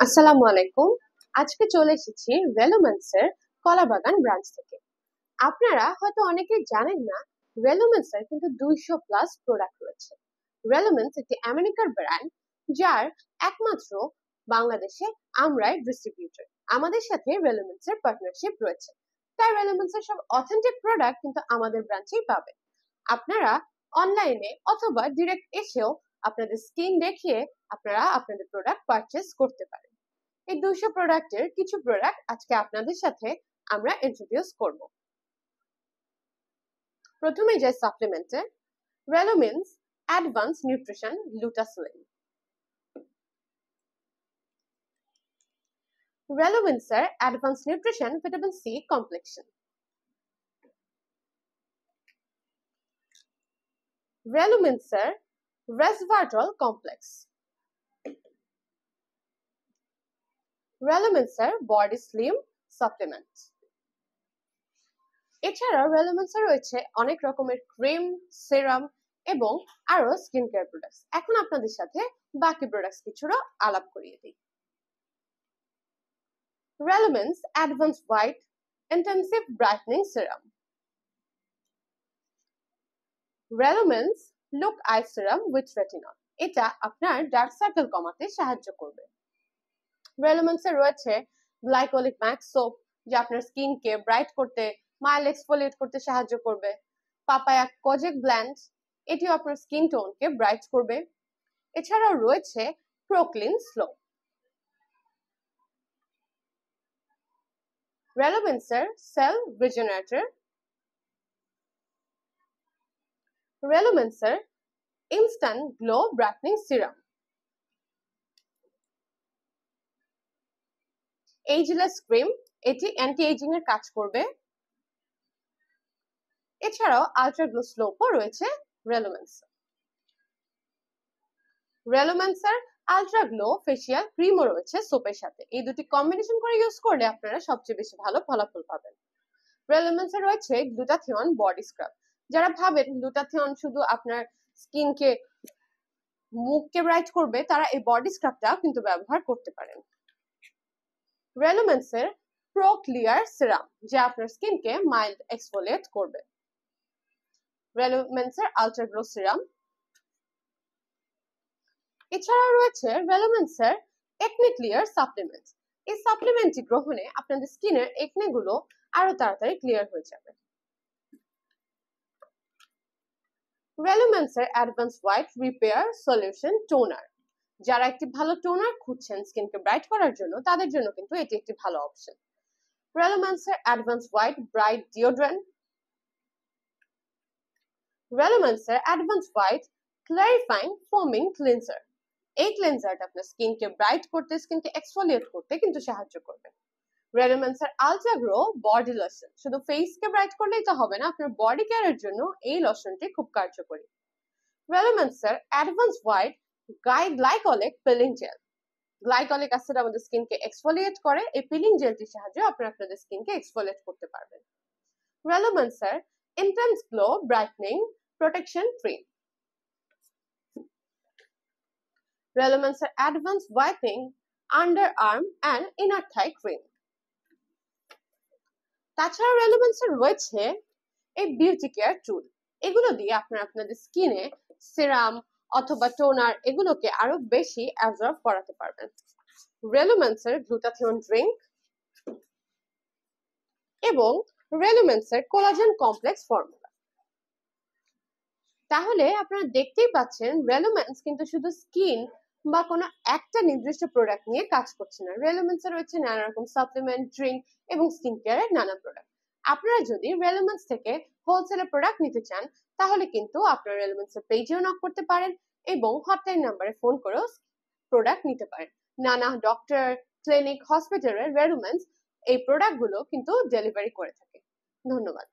আসসালামু আলাইকুম। আজকে চলে এসেছি রেলোম্যান্সের কলাবাগান ব্রাঞ্চ থেকে। আপনারা হয়তো অনেকেই জানেন না, রেলোম্যান্সের কিন্তু 200 প্লাস প্রোডাক্ট রয়েছে। রেলোম্যান্স একটি আমেরিকার ব্র্যান্ড, যার একমাত্র বাংলাদেশে আমরাই ডিস্ট্রিবিউটর। আমাদের সাথে রেলোম্যান্সের পার্টনারশিপ রয়েছে, তাই রেলোম্যান্সের সব অথেন্টিক প্রোডাক্ট কিন্তু আমাদের ব্রাঞ্চেই পাবেন। আপনারা অনলাইনে অথবা ডিরেক্ট এসেও আপনাদের স্কিন দেখিয়ে আপনারা আপনাদের প্রোডাক্ট পারচেজ করতে পারেন। এই 200 প্রোডাক্টের কিছু প্রোডাক্ট আজকে আপনাদের সাথে আমরা ইন্ট্রোডিউস করব। প্রথমে যে সাপ্লিমেন্টে রেলোমিন্স অ্যাডভান্স নিউট্রিশন গ্লুটাসিলিন। রেলোমিন্সের advance nutrition vitamin C complexion. রেলোমিন্সের রেসভারটল কমপ্লেক্স। রেলোমিন্সের বডি স্লিম সাপ্লিমেন্ট। এছাড়াও রেলোম্যান্সে রয়েছে অনেক রকমের ক্রিম, সিরাম এবং আরো স্কিন কেয়ার প্রোডাক্টস। এখন আপনাদের সাথে বাকি প্রোডাক্টস কিছুরও আলাপ করিয়ে দিই। রেলোম্যান্স advance white intensive brightening serum. রেলোম্যান্স look eye serum with retinol. এটা আপনার ডার্ক সার্কেল কমাতে সাহায্য করবে। রেলোম্যান্সে রয়েছে গ্লাইকোলিক ম্যাক্স সোপ, যা আপনার স্কিনকে ব্রাইট করতে, মাইল্ড এক্সফোলিয়েট করতে সাহায্য করবে। পাপায়া কোজেক ব্ল্যান্ড, এটিও আপনার স্কিন টোনকে ব্রাইট করবে। এছাড়াও রয়েছে প্রোক্লিন স্লো। রেলোম্যান্সের সেল রিজেনারেটর। রেলোম্যান্সের instant glow brightening serum. Ageless cream, এটি অ্যান্টি এজিং এর কাজ করবে। এছাড়াও আলট্রা গ্লো স্লোপও রয়েছে রেলোম্যান্সে। রেলোম্যান্সের আলট্রা গ্লো ফেসিয়াল ক্রিমও রয়েছে সোপের সাথে। এই দুটি কম্বিনেশন করে ইউজ করলে আপনারা সবচেয়ে বেশি ভালো ফলাফল পাবেন। রেলোম্যান্সে রয়েছে গ্লুটাথিয়ন বডি স্ক্রাব। যারা ভাবেন গ্লুটাথিয়ন শুধু আপনার স্কিনকে, মুখকে ব্রাইট করবে, তারা এই বডি স্ক্রাবটা কিন্তু ব্যবহার করতে পারেন। রেলোম্যান্সের প্রো ক্লিয়ার সিরাম, যা আপনার স্কিনকে মাইল্ড এক্সফোলিয়েট করবে। রেলোম্যান্সের আলট্রা গ্লো সিরাম। এছাড়াও রয়েছে রেলোম্যান্সের একনে ক্লিয়ার সাপ্লিমেন্ট। এই সাপ্লিমেন্টটি গ্রহণে আপনাদের স্কিনের একনে গুলো আরো তাড়াতাড়ি ক্লিয়ার হয়ে যাবে। রেলোম্যান্সের advance white repair solution toner. যারা একটি ভালো টোনার খুঁজছেন স্কিনকে ব্রাইট করার জন্য, তাদের জন্য কিন্তু এটি একটি ভালো অপশন। রেলোম্যান্সের অ্যাডভান্স হোয়াইট ব্রাইট ডিওড্রেন্ট। রেলোম্যান্সের advance white clarifying foaming cleanser. এই ক্লিনজারটা আপনার স্কিনকে ব্রাইট করতে, স্কিনকে এক্সফোলিয়েট করতে কিন্তু সাহায্য করবে। রেলোম্যান্সের আলট্রা গ্লো বডি লোশন। শুধু ফেসকে ব্রাইট করলেই তো হবে না, আপনার বডি কেয়ারের জন্য এই লোশনটি খুব কার্যকরী। রেলোম্যান্সের advance white glycolic peeling gel. Glycolic acid আমাদের স্কিনকে এক্সফোলিয়েট করে, এই পিলিং জেলটির সাহায্যে আপনারা আপনাদের স্কিনকে এক্সফোলিয়েট করতে পারবেন। রেলোম্যান্সের intense glow brightening protection cream. রেলোম্যান্সের advance whitening under arm and inner thigh cream. তাছাড়া রেলোম্যান্সের রয়েছে এই বিউটি কেয়ার টুল। এগুলো দিয়ে আপনারা আপনাদের স্কিনে সিরাম অথবা টোনার এগুলোকে আরো বেশি অ্যাবজর্ব করাতে পারবেন। রেলোম্যান্সের গ্লুটাথিয়ন ড্রিঙ্ক এবং রেলোম্যান্সের কোলাজেন কমপ্লেক্স ফর্মুলা। তাহলে আপনারা দেখতেই পাচ্ছেন, রেলোম্যান্স কিন্তু শুধু স্কিন বা কোনো একটা নির্দিষ্ট প্রোডাক্ট নিয়ে কাজ করছে না। রেলোম্যান্সে রয়েছে নানা রকম সাপ্লিমেন্ট, ড্রিঙ্ক এবং স্কিন কেয়ারের নানা প্রোডাক্ট। আপনারা যদি রেলোম্যান্স থেকে হোলসেলের প্রোডাক্ট নিতে চান, তাহলে কিন্তু আপনারা রেলোম্যান্সের পেজেও নক করতে পারেন এবং হটলাইন নাম্বারে ফোন করেও প্রোডাক্ট নিতে পারেন। নানা ডক্টর, ক্লিনিক, হসপিটালের রেলোম্যান্স এই প্রোডাক্টগুলো কিন্তু ডেলিভারি করে থাকে। ধন্যবাদ।